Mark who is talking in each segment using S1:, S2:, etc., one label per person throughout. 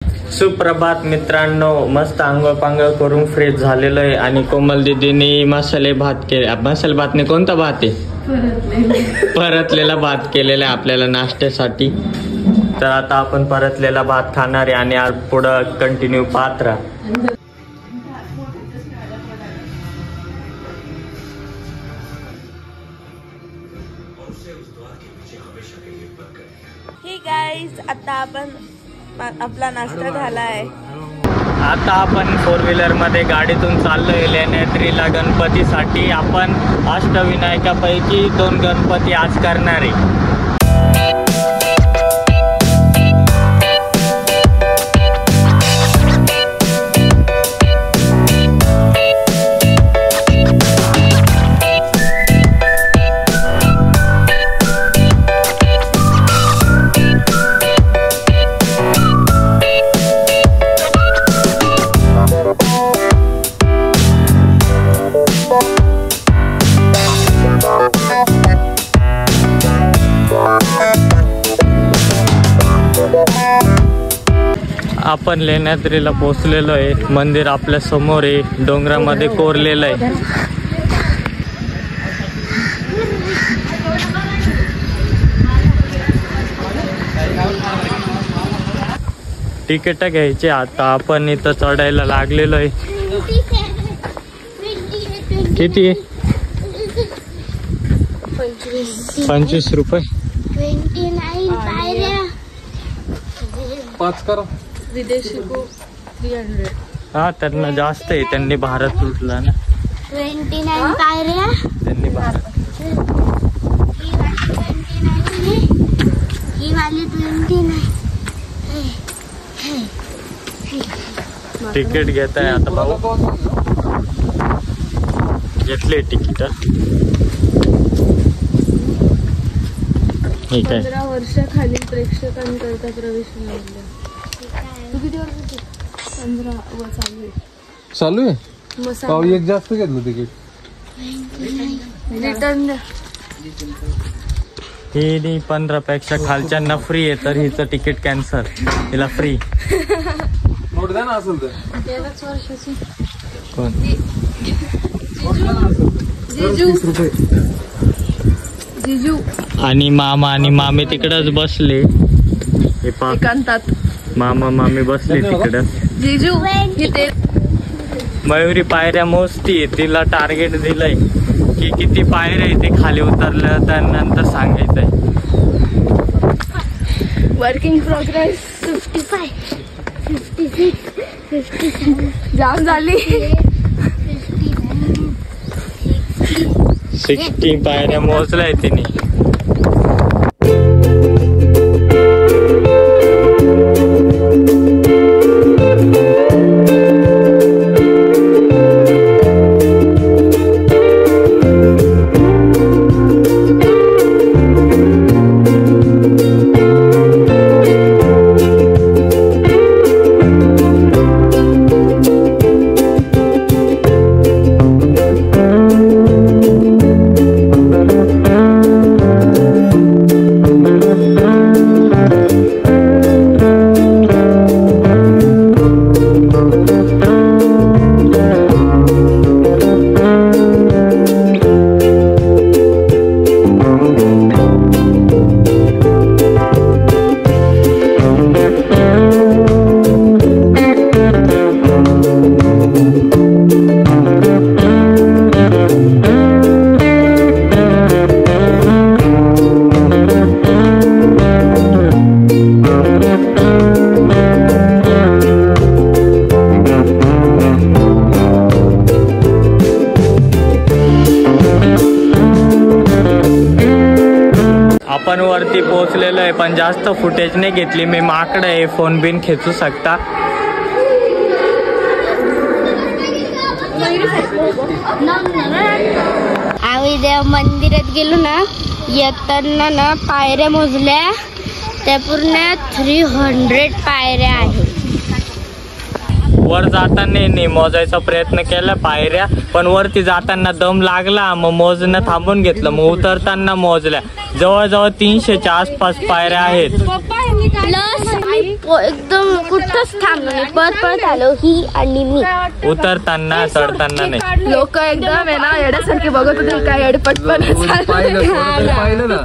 S1: सुप्रभात मित्रांनो, मस्त आंघोळ पांघोळ करून फ्रेश झालेलो आहे आणि कोमल दीदीने मसाले भात केले. मसाले भातने कोणता भात आहे? परतलेला भात केलेला आहे आपल्याला नाश्त्यासाठी. तर आता आपण परतलेला भात खाणार आहे आणि आज पुढं कंटिन्यू पाहत राहा.
S2: हे गाईज, आता आपण आपला नाश्ता झालाय.
S1: आता आपण 4 व्हीलर मध्ये गाडीतून चाललोय लेण्याद्रीला गणपतीसाठी. आपण अष्टविनायकापैकी 2 गणपती आज करणार आहे. आपण लेण्याद्रीला पोहोचलेलो आहे. मंदिर आपल्या समोर आहे, डोंगरामध्ये कोरलेलं आहे. तिकीट घ्यायचे. आता आपण इथं चढायला लागलेलो आहे. किती? 25 रुपये.
S3: 5 करा.
S2: विदेशी को 300.
S1: हा, त्यांना जास्त आहे. त्यांनी भारत लुटला ना.
S4: 29 पायऱ्या.
S1: त्यांनी भारत.
S4: ही वाली 29.
S1: तिकीट घेत आहे आता भाऊ. घेतले तिकीट. ठीक आहे.
S2: 15 वर्षाखालील प्रेक्षकांकरता प्रवेश मिळाला. किती वर्ष? 15 व चालू आहे.
S3: चालू आहे. एक जास्त घेतलं तिकीट.
S2: रिटर्न द्या.
S1: ही 15 पेक्षा खालच्यांना फ्री आहे, तर हिचं तिकीट कॅन्सल. हिला फ्री.
S3: नोट द्या ना असेल तर.
S2: 13 वर्षाची.
S1: कोण?
S2: जिजू
S1: आणि मामा आणि मामी तिकडच बसले. हे पा,
S2: एकांतात.
S1: मामा मामी बसले तिकडं.
S2: जिजू इथे.
S1: मयुरी पायऱ्या मोजती. तिला टार्गेट दिलंय की किती पायऱ्या आहे ते खाली उतरलं त्यानंतर सांगायचंय.
S2: वर्किंग प्रोग्रेस
S4: 55, 56, 57,
S2: जाम झाली.
S1: 60 पायऱ्या मोजलाय तिने. आपण वरती पोहोचलेलो आहे, पण जास्त फुटेज नाही घेतली मी. माकडं आहे, फोन बिन खेचू शकता.
S4: आम्ही देव मंदिरात गेलो ना, येताना ना पायऱ्या मोजल्या. त्या पूर्ण 300 पायऱ्या आहेत.
S1: वर जाताना मोजायचा प्रयत्न केला पायऱ्या, पण वरती जाताना दम लागला, मग मोजणं थांबून घेतलं. मग उतरताना मोजल्या. जवळजवळ 300च्या आसपास पायऱ्या आहेत.
S4: प्लस एकदम कुठंच थांबलो नाही, परत आलो ही आणि मी.
S1: उतरताना चढताना नाही.
S2: लोक एकदम आहे ना येण्यासारखी बघत होते, काय अडपट पण
S3: पाहिलं ना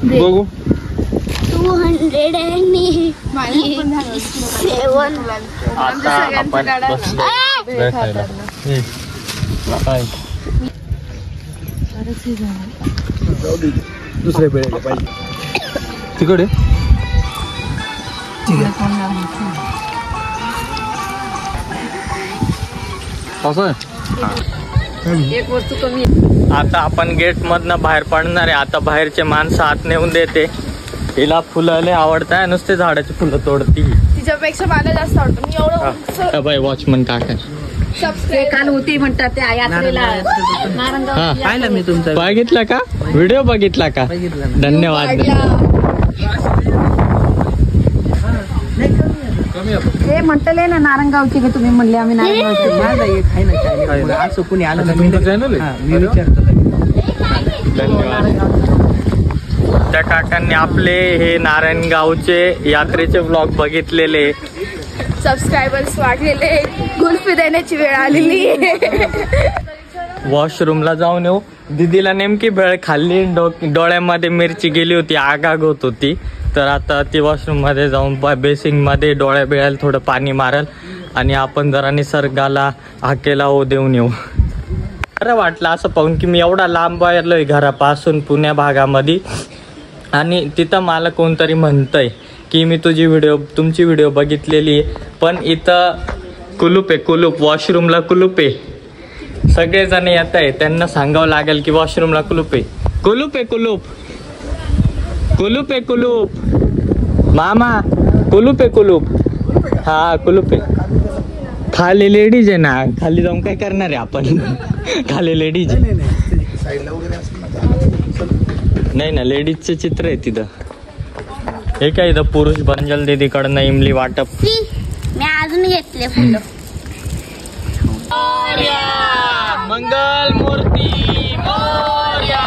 S3: बघू
S4: 287.
S1: आता आपण बसलो भेटायला. काय?
S3: दुसरे वेळेला पाहिजे तिकडे असं आहे.
S2: एक वस्तू कमी.
S1: आता आपण गेट मधनं बाहेर पडणार आहे. आता बाहेरचे माणसं आत नेऊन देते. हिला फुलं लय आवडताय, नुसते झाडाची फुलं तोडती.
S2: तिच्यापेक्षा मला जास्त आवडतं. मी एवढं
S1: बाई वॉचमन काका
S2: काल होती म्हणतात त्या यात्रेला
S1: पाहिलं मी तुमचा बघितला का व्हिडिओ बघितला का? धन्यवाद.
S2: हे म्हटले ना नारंगावची का तुम्ही म्हणले आम्ही नारंगावची.
S3: असं कुणी आलं मी विचारतो.
S1: धन्यवाद. त्या काकांनी आपले हे नारायणगावचे यात्रेचे ब्लॉग बघितलेले.
S2: सबस्क्रायबर्स वाढलेले, गुल्फी देण्याची वेळ आलेली.
S1: वॉशरूमला जाऊन येऊ. दीदीला नेमकी भेळ खाल्ली, डोळ्यामध्ये मिरची गेली होती, आगाग होत होती. तर आता ती वॉशरूम मध्ये जाऊन बेसिंग मध्ये डोळ्या बिळायला थोडं पाणी मारल आणि आपण जरा निसर्गाला हाकेला ओ देऊन येऊ. बरं वाटलं असं पाहून की मी एवढा लांब आलोय घरापासून पुण्या भागामध्ये, आणि तिथं मला कोणतरी म्हणतंय की मी तुमची व्हिडिओ बघितलेली आहे, पण इथं कुलूप आहे, कुलूप. वॉशरूमला कुलूप आहे. सगळेजण येत आहे, त्यांना सांगावं लागेल की वॉशरूमला कुलूप आहे. कुलूप आहे, कुलूप. कुलूप आहे, कुलूप. मामा कुलूप आहे, कुलूप. हा कुलूप आहे. खाली लेडीज आहे ना, खाली जाऊन काय करणार आहे आपण? खाली लेडीज नाही ना, लेडीजचे चित्र आहे तिथं. हे काय इथं पुरुष बंजल दीदीकडनं इमली वाटप.
S4: मी अजून घेतले फुलं.
S1: मंगल मूर्ती मोरया.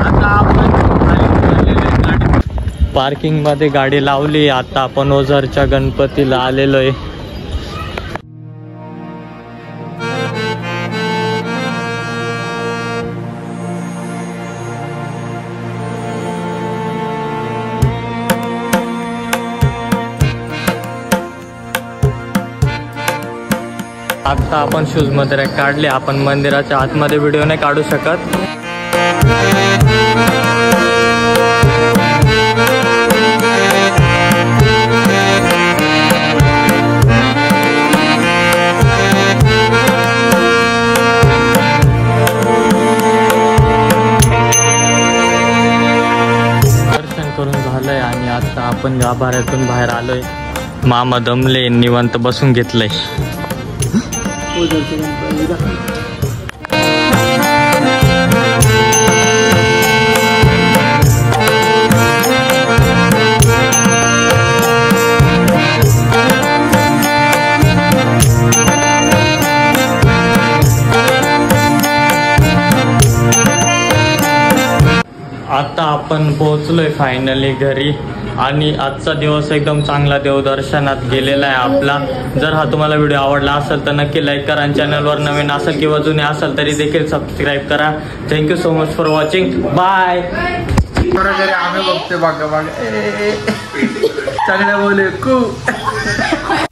S1: आता आपण पार्किंग मध्ये गाडी लावली. आता आपण ओझरच्या गणपतीला आलेलो आहे. आता आपण शूज मध्ये रॅक काढले. आपण मंदिराच्या आतमध्ये व्हिडिओ नाही काढू शकत. दर्शन करून झालंय आणि आता आपण गाभाऱ्यातून बाहेर आलोय. मामा दमले, निवांत बसून घेतलंय. आता आपण पोहोचलोय फायनली घरी, आणि आजचा दिवस एकदम चांगला देवदर्शनात गेलेला आहे आपला. जर हा तुम्हाला व्हिडिओ आवडला असेल तर नक्की लाईक करा, आणि चॅनलवर नवीन असेल किंवा जुने असेल तरी देखील सबस्क्राईब करा. Thank you so much for watching. Bye.
S3: आम्ही बघते बागा बागा चांगल्या बोले खूप